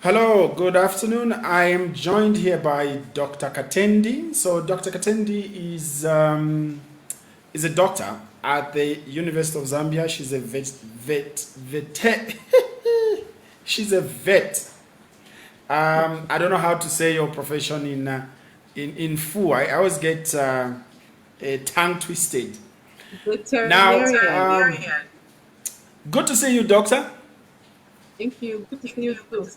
Hello, good afternoon. I am joined here by Dr. Katendi. So Dr. Katendi is a doctor at the University of Zambia. She's a vet. She's a vet. I don't know how to say your profession in full. I always get a tongue twisted. Now, Veterinarian. good to see you, doctor. Thank you. Good to see you too.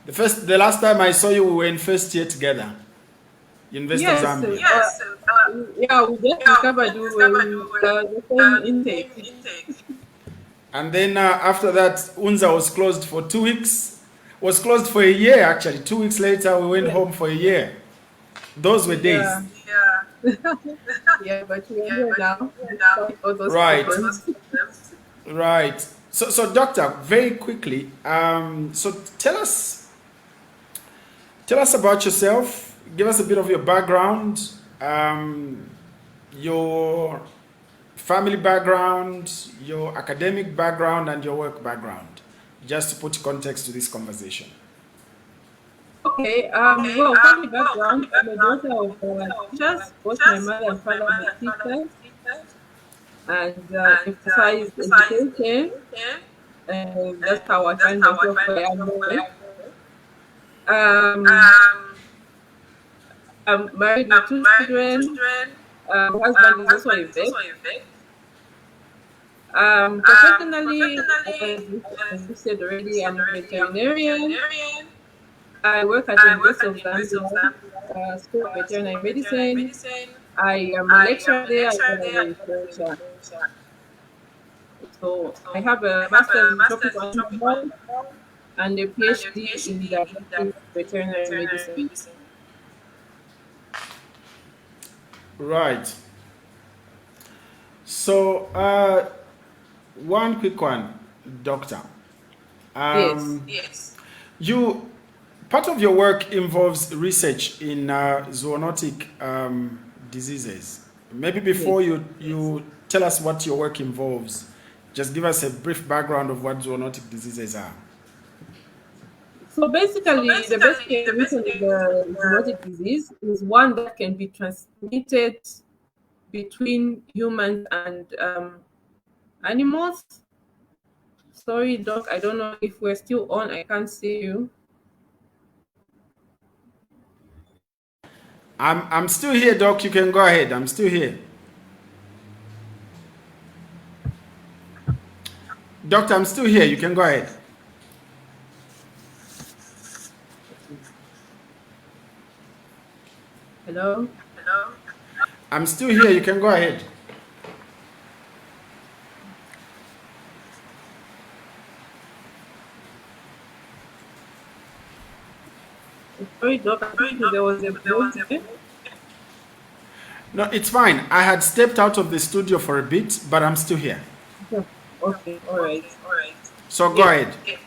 The last time I saw you, we were in first year together, University of Yes, Zambia. yeah, we just discovered we were in the same intake. And then after that, UNZA was closed for 2 weeks. Was closed for a year actually. 2 weeks later, we went Yeah, home for a year. Those were days. yeah, yeah, but we're here now, despite all those Right, problems. right. So doctor, very quickly. So tell us about yourself. Give us a bit of your background, your family background, your academic background, and your work background, just to put context to this conversation. Okay, well, family background, I'm a daughter of teachers. Both my mother and father were teachers and emphasized education. And that's how I find myself where I'm now. Um, I'm married with two children. My husband is also a vet. Professionally, as you said already, I'm a veterinarian. I work at the University of Zambia, School of Veterinary Medicine. I am a lecturer there as well as a researcher. So I have a master's in tropical animal health and a PhD in diagnostic veterinary medicine. Right. So one quick one, doctor. Yes. You part of your work involves research in zoonotic diseases. Maybe before Yes. you tell us what your work involves, just give us a brief background of what zoonotic diseases are. So basically, the basic definition of the zoonotic disease is one that can be transmitted between humans and animals. Sorry, Doc, I don't know if we're still on. I can't see you. I'm still here, Doc. You can go ahead. I'm still here. Doctor, I'm still here. You can go ahead. Hello? I'm still here. You can go ahead. Sorry, Doc, I think there was a break there. No, it's fine. I had stepped out of the studio for a bit, but I'm still here. Okay, all right. So go Yes. ahead.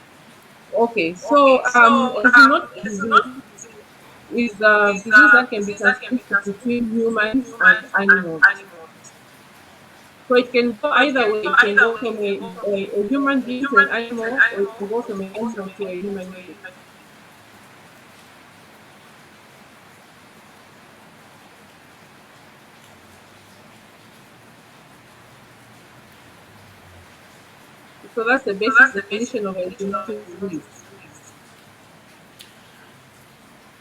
Okay, so a zoonotic disease is a disease that can be transmitted between humans and animals. So it can go either way. It can go from a human being to an animal, or it can go from an animal to a human being. So that's the basic definition of a zoonotic disease.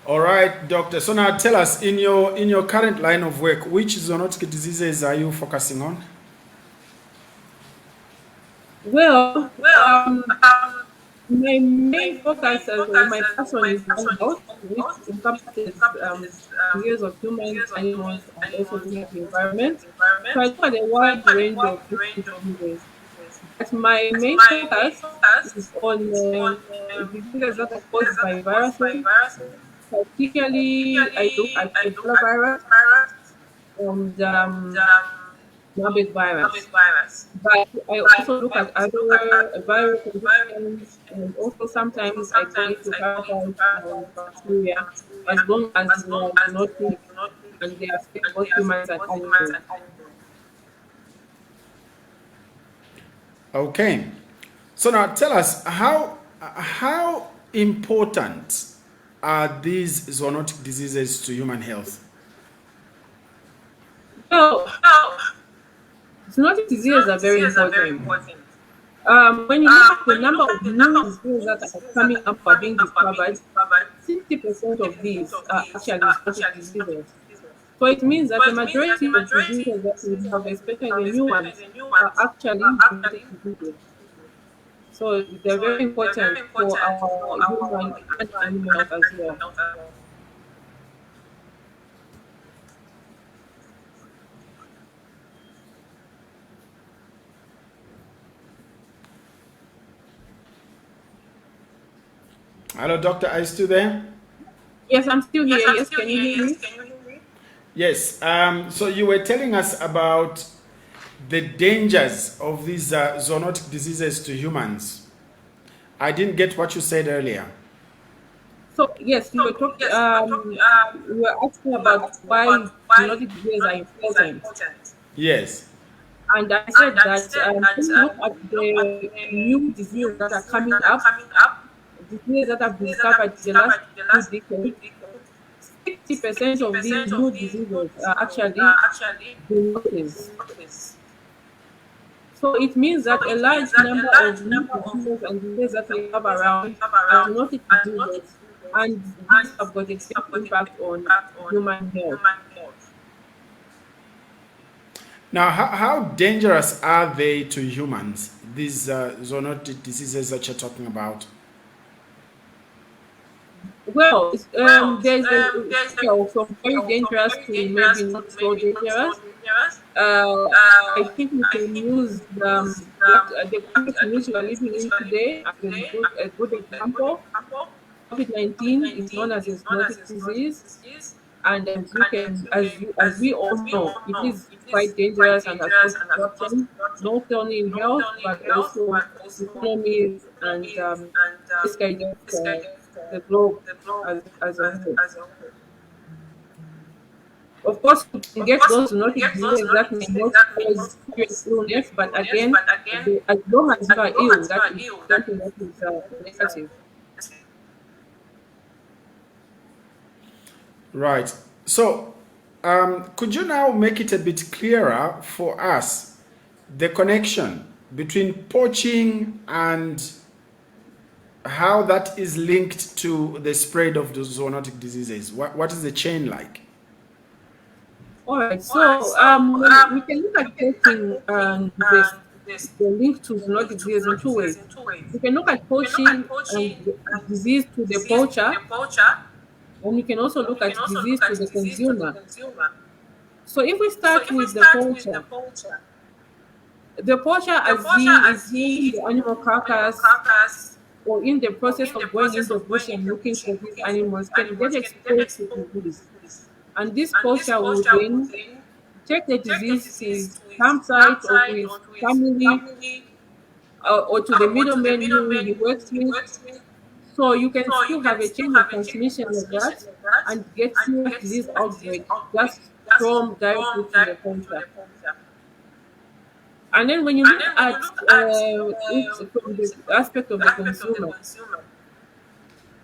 All right, doctor. So now tell us, in your current line of work, which zoonotic diseases are you focusing on? Well, my main focus or my passion is animal health, which encompasses years of humans, animals, and also looking at the environment. So I look at a wide range of diseases. But my main focus is on diseases that are caused by viruses. Particularly, I look at Ebola virus and Marburg virus. But I also look at other viral conditions, and also sometimes I go into parasites and bacteria, as long as they are zoonotic and they affect both humans and animals. Okay. So now tell us how important are these zoonotic diseases to human health? Well, zoonotic diseases are very important. When you look at the number of new diseases that are coming up or being discovered, 60% of these are actually zoonotic diseases. So it means that the majority of diseases that we have, especially the new ones, are actually zoonotic diseases. So they're very important for our human and animal health as well. Hello, doctor, are you still there? Yes, I'm still here. Yes, can you hear me? Yes. So you were telling us about the dangers of these zoonotic diseases to humans. I didn't get what you said earlier. So yes, you were talking. You were asking about why zoonotic diseases are important, Yes. and I said that when you look at the new diseases that are coming up, diseases that have been discovered in the last 2 decades, 60% of these new diseases are actually zoonotic. So it means that a large number of new diseases and diseases that we have around are zoonotic diseases, and these have got a big impact on human health. Now, how dangerous are they to humans, these zoonotic diseases that you're talking about? Well, there's a scale from very dangerous to maybe not so dangerous. Uh, I think we can use the climate in which we are living in today as a good example. COVID-19 is known as a zoonotic disease, and as we all know, it is quite dangerous and has got disruption not only in health but also economies and basically just the globe as a whole. Of course, you can get those zoonotic diseases that may not cause serious illness, but again, as long as you are ill, that is something that is negative. Right. So, could you now make it a bit clearer for us the connection between poaching and how that is linked to the spread of the zoonotic diseases? What is the chain like? All right, so we can look at poaching and the link to zoonotic disease in two ways. We can look at poaching and the disease to the poacher, and we can also look at disease to the consumer. So if we start with the poacher as he is using the animal carcass or in the process of going in the bush and looking for these animals can get exposed to disease. And this poacher will then take the disease to his campsite or to his family or to the middleman who he works with. So you can still have a chain of transmission like that and get serious disease outbreak just from directly to the poacher. And then when you look at it from the aspect of the consumer,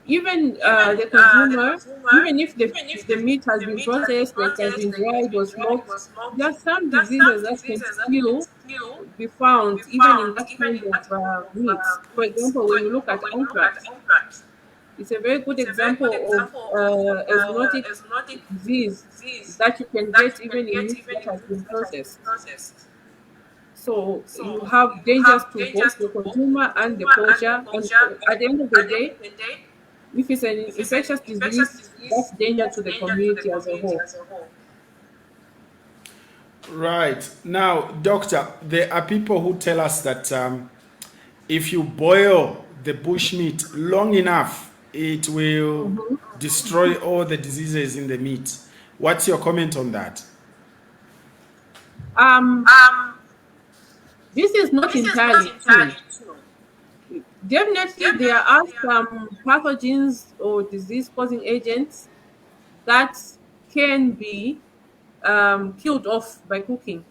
even the consumer, even if the meat has been processed, like has been dried or smoked, there are some diseases that can still be found even in that kind of meat. For example, when you look at anthrax, it's a very good example of a zoonotic disease that you can get even in meat that has been processed. So you have dangers to both the consumer and the poacher. And at the end of the day, if it's an infectious disease, that's danger to the community as a whole. Right. Now, doctor, there are people who tell us that if you boil the bushmeat long enough, it will destroy all the diseases in the meat. What's your comment on that? Um, this is not entirely true. Definitely, there are some pathogens or disease-causing agents that can be killed off by cooking.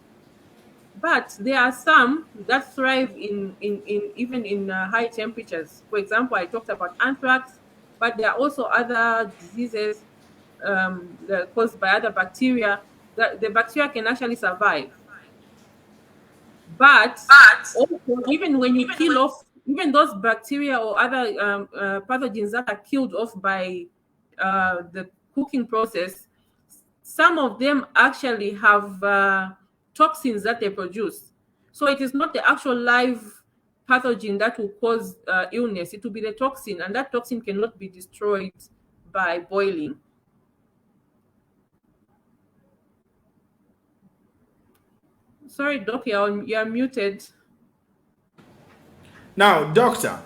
But there are some that thrive in even in high temperatures. For example, I talked about anthrax, but there are also other diseases that are caused by other bacteria that the bacteria can actually survive. But also, even when you kill off even those bacteria or other pathogens that are killed off by the cooking process, some of them actually have toxins that they produce. So it is not the actual live pathogen that will cause illness. It will be the toxin, and that toxin cannot be destroyed by boiling. Sorry, Doc, you're muted. Now, doctor,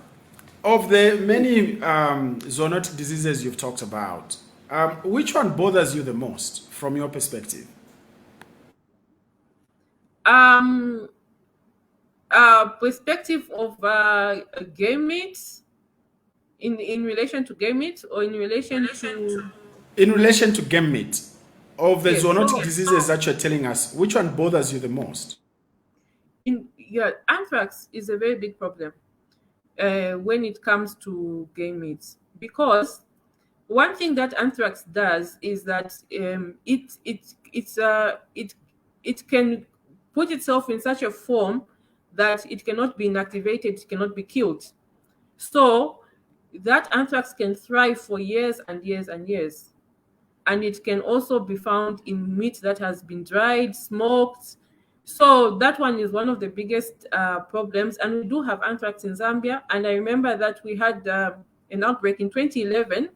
of the many zoonotic diseases you've talked about, which one bothers you the most from your perspective? Um, Perspective of game meat in relation to game meat or in relation to In relation to game meat, of the yes. zoonotic So diseases that you're telling us, which one bothers you the most? in yeah, anthrax is a very big problem when it comes to game meat because one thing that anthrax does is that it can put itself in such a form that it cannot be inactivated, it cannot be killed. So that anthrax can thrive for years and years and years. And it can also be found in meat that has been dried, smoked. So that one is one of the biggest problems. And we do have anthrax in Zambia. And I remember that we had an outbreak in 2011,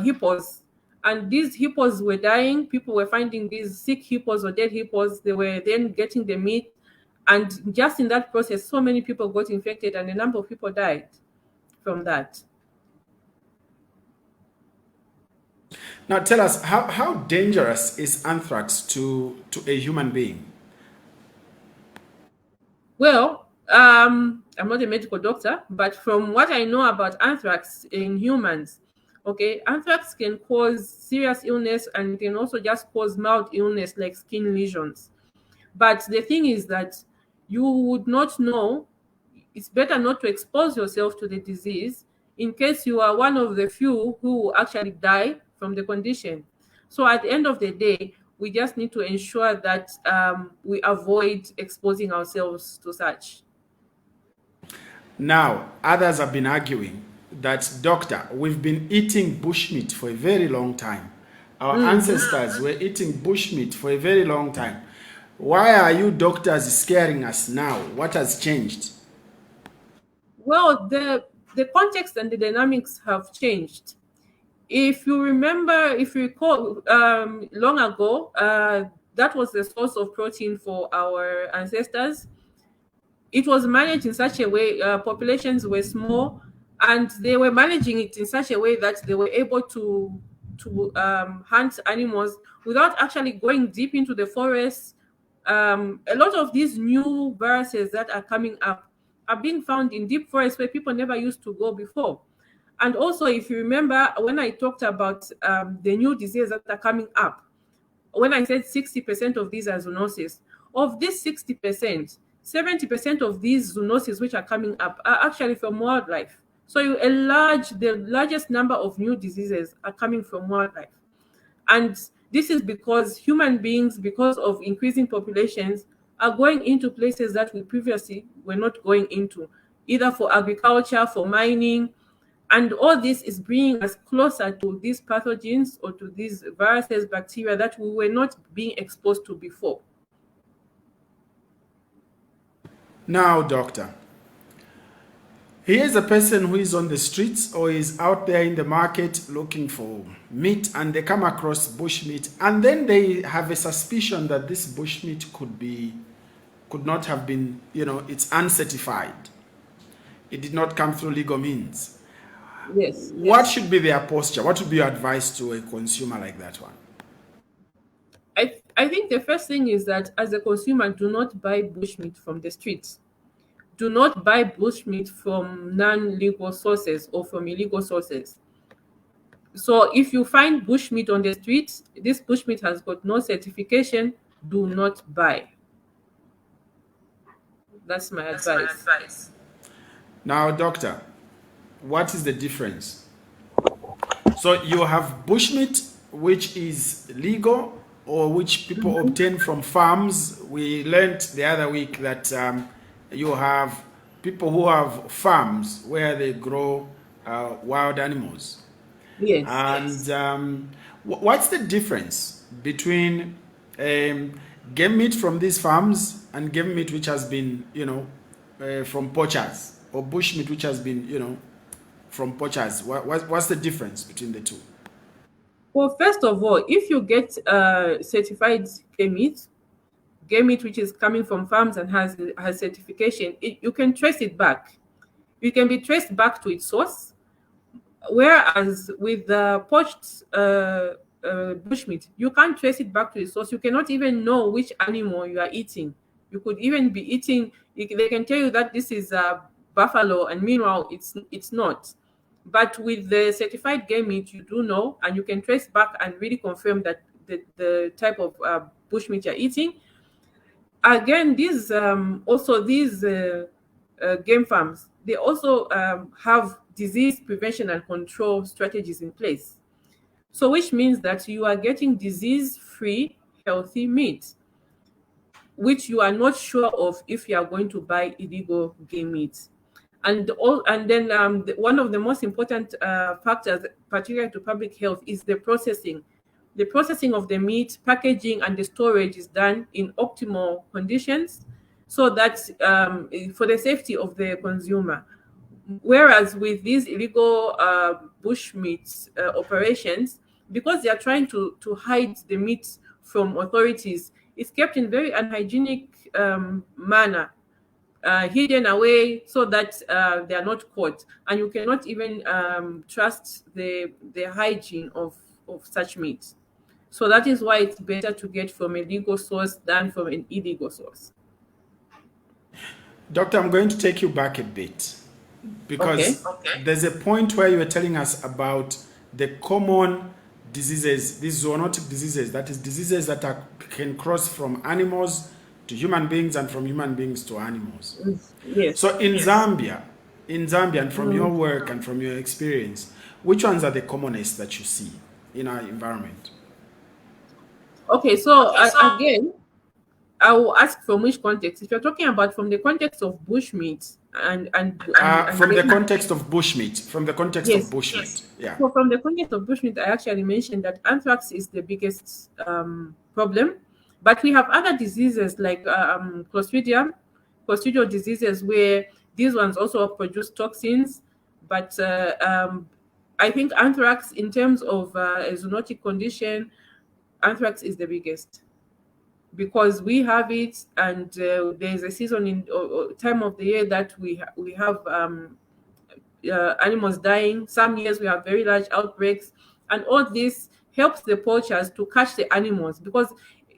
hippos. And these hippos were dying. People were finding these sick hippos or dead hippos. They were then getting the meat. And just in that process, so many people got infected and a number of people died from that. Now, tell us, how dangerous is anthrax to a human being? Well, I'm not a medical doctor, but from what I know about anthrax in humans, okay, anthrax can cause serious illness and it can also just cause mild illness like skin lesions. But the thing is that you would not know. It's better not to expose yourself to the disease in case you are one of the few who will actually die from the condition. So at the end of the day, we just need to ensure that we avoid exposing ourselves to such. Now, others have been arguing that, doctor, we've been eating bushmeat for a very long time. Our Mhm. ancestors were eating bushmeat for a very long time. Why are you doctors scaring us now? What has changed? Well, the context and the dynamics have changed. If you remember, if you recall, long ago, that was the source of protein for our ancestors. It was managed in such a way, populations were small, and they were managing it in such a way that they were able to hunt animals without actually going deep into the forest. A lot of these new viruses that are coming up are being found in deep forests where people never used to go before. And also, if you remember when I talked about the new diseases that are coming up, when I said 60% of these are zoonosis, of this 60%, 70% of these zoonosis which are coming up are actually from wildlife. So the largest number of new diseases are coming from wildlife. And this is because human beings, because of increasing populations, are going into places that we previously were not going into, either for agriculture, for mining, and all this is bringing us closer to these pathogens or to these viruses, bacteria that we were not being exposed to before. Now, doctor, here's a person who is on the streets or is out there in the market looking for meat and they come across bushmeat and then they have a suspicion that this bushmeat could not have been, it's uncertified. It did not come through legal means. Yes, What yes. should be their posture? What would be your advice to a consumer like that one? I think the first thing is that as a consumer, do not buy bushmeat from the streets. Do not buy bushmeat from non-legal sources or from illegal sources. So if you find bushmeat on the street, this bushmeat has got no certification, do not buy. That's my advice. Now, doctor, what is the difference? So you have bushmeat, which is legal or which people obtain from farms. We learned the other week that you have people who have farms where they grow wild animals. Yes. And what's the difference between game meat from these farms and game meat which has been, from poachers, or bush meat which has been, from poachers? What's the difference between the two? Well, first of all, if you get certified game meat which is coming from farms and has certification, you can trace it back. It can be traced back to its source. Whereas with the poached bushmeat, you can't trace it back to the source. You cannot even know which animal you are eating. You could even be eating. They can tell you that this is a buffalo, and meanwhile, it's not. But with the certified game meat, you do know, and you can trace back and really confirm that the type of bushmeat you're eating. Again, these game farms, they also have disease prevention and control strategies in place. So which means that you are getting disease-free, healthy meat, which you are not sure of if you are going to buy illegal game meat. And then one of the most important factors, particularly to public health, is the processing. The processing of the meat, packaging, and the storage is done in optimal conditions, so that for the safety of the consumer. Whereas with these illegal bushmeat operations, because they are trying to hide the meat from authorities, it's kept in very unhygienic manner, hidden away so that they are not caught, and you cannot even trust the hygiene of such meat. So that is why it's better to get from a legal source than from an illegal source. Doctor, I'm going to take you back a bit because there's a point where you were telling us about the common diseases, these zoonotic diseases, that is diseases that can cross from animals to human beings and from human beings to animals. Yes. So in Zambia, and from your work and from your experience, which ones are the commonest that you see in our environment? Okay, so again, I will ask from which context. If you're talking about from the context of bushmeat and from the context of bushmeat, yeah. So from the context of bushmeat, I actually mentioned that anthrax is the biggest problem, but we have other diseases like clostridial diseases, where these ones also produce toxins. But I think anthrax, in terms of a zoonotic condition, anthrax is the biggest, because we have it, and there's a season in time of the year that we have animals dying. Some years we have very large outbreaks, and all this helps the poachers to catch the animals, because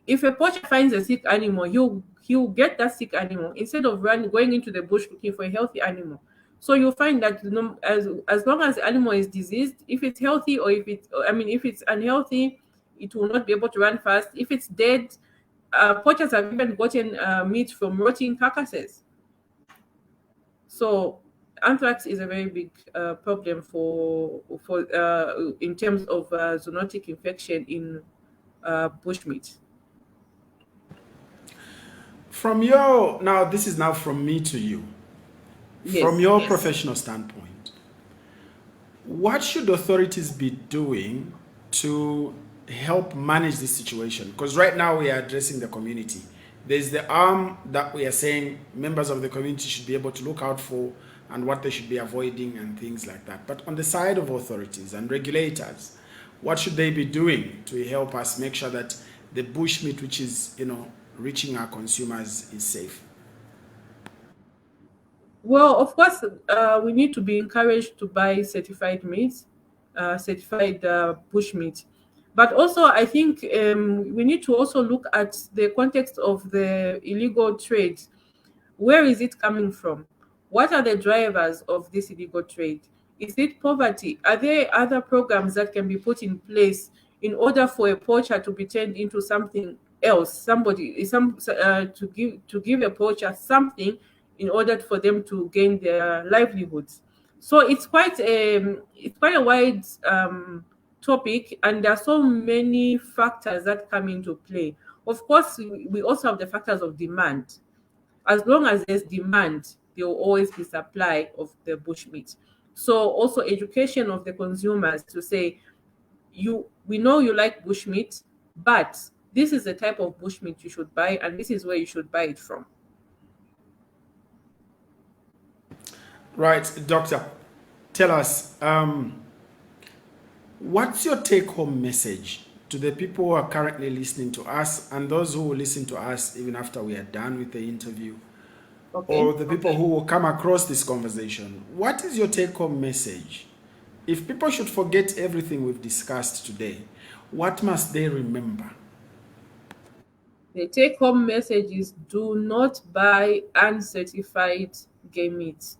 if a poacher finds a sick animal, he'll get that sick animal instead of going into the bush looking for a healthy animal. So you'll find that as long as the animal is diseased, if it's healthy or if it's unhealthy, it will not be able to run fast. If it's dead, poachers have even gotten meat from rotting carcasses. So anthrax is a very big problem for in terms of zoonotic infection in bushmeat. Now this is now from me to you. Yes, from your professional standpoint, what should authorities be doing to help manage this situation? Because right now we are addressing the community. There's the arm that we are saying members of the community should be able to look out for and what they should be avoiding and things like that. But on the side of authorities and regulators, what should they be doing to help us make sure that the bushmeat, which is reaching our consumers, is safe? Well, of course, we need to be encouraged to buy certified meat, certified bush meat. But also, I think we need to also look at the context of the illegal trade. Where is it coming from? What are the drivers of this illegal trade? Is it poverty? Are there other programs that can be put in place in order for a poacher to be turned into something else? To give a poacher something in order for them to gain their livelihoods. So it's quite a wide topic, and there are so many factors that come into play. Of course, we also have the factors of demand. As long as there's demand, there will always be supply of the bushmeat. So also education of the consumers to say, we know you like bushmeat, but this is the type of bushmeat you should buy, and this is where you should buy it from. Right, doctor, tell us, what's your take-home message to the people who are currently listening to us and those who will listen to us even after we are done with the interview, or the people who will come across this conversation? What is your take-home message? If people should forget everything we've discussed today, what must they remember? The take-home message is, do not buy uncertified game meat.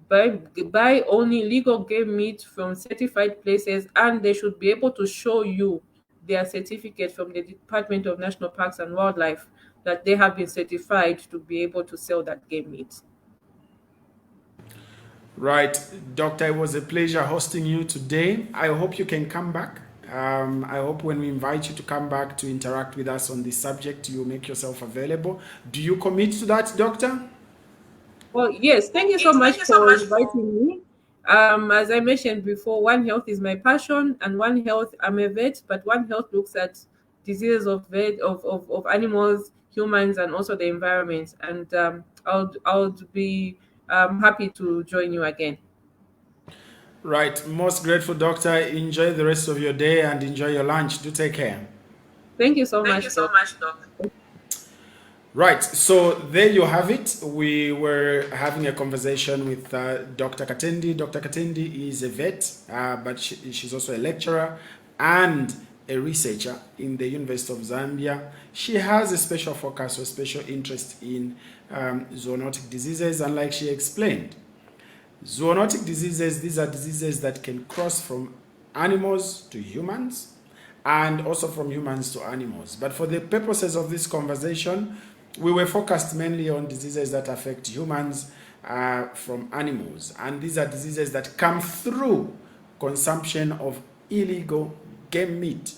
Buy only legal game meat from certified places, and they should be able to show you their certificate from the Department of National Parks and Wildlife that they have been certified to be able to sell that game meat. Right, Doctor, it was a pleasure hosting you today. I hope you can come back. I hope when we invite you to come back to interact with us on this subject, you make yourself available. Do you commit to that, Doctor? Well, yes, thank you so much for inviting me. As I mentioned before, One Health is my passion, and One Health, I'm a vet, but One Health looks at diseases of animals, humans, and also the environment. And I'll be happy to join you again. Right, most grateful, Doctor. Enjoy the rest of your day and enjoy your lunch. Do take care. Thank you so much, Doc. Right, so there you have it. We were having a conversation with Dr. Katendi. Dr. Katendi is a vet, but she's also a lecturer and a researcher in the University of Zambia. She has a special focus or special interest in zoonotic diseases, and like she explained, zoonotic diseases, these are diseases that can cross from animals to humans and also from humans to animals. But for the purposes of this conversation, we were focused mainly on diseases that affect humans from animals. And these are diseases that come through consumption of illegal game meat.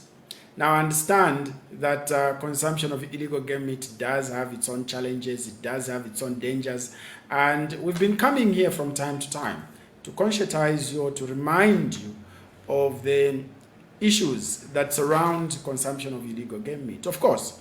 Now, understand that consumption of illegal game meat does have its own challenges, it does have its own dangers, and we've been coming here from time to time to conscientize you, to remind you of the issues that surround consumption of illegal game meat. Of course,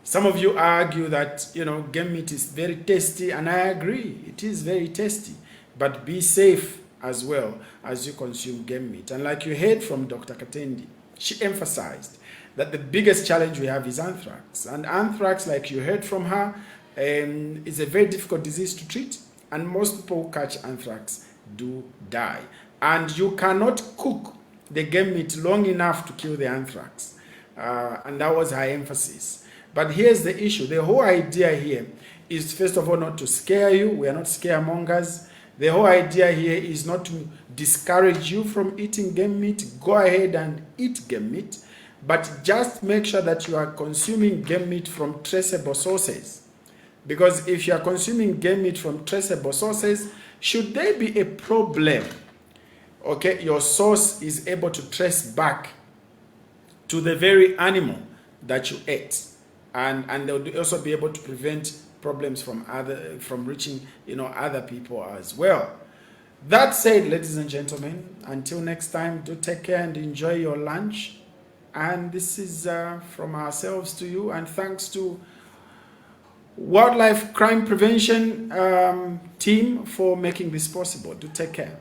some of you argue that, game meat is very tasty, and I agree, it is very tasty, but be safe as well as you consume game meat. And like you heard from Dr. Katendi, she emphasized that the biggest challenge we have is anthrax. And anthrax, like you heard from her, is a very difficult disease to treat. And most people who catch anthrax do die. And you cannot cook the game meat long enough to kill the anthrax. And that was her emphasis. But here's the issue. The whole idea here is, first of all, not to scare you. We are not scaremongers. The whole idea here is not to discourage you from eating game meat. Go ahead and eat game meat, but just make sure that you are consuming game meat from traceable sources. Because if you are consuming game meat from traceable sources, should there be a problem, okay, your source is able to trace back to the very animal that you ate, and they'll also be able to prevent problems from reaching other people as well. That said, ladies and gentlemen, until next time, do take care and enjoy your lunch. And this is from ourselves to you, and thanks to Wildlife Crime Prevention team for making this possible. Do take care.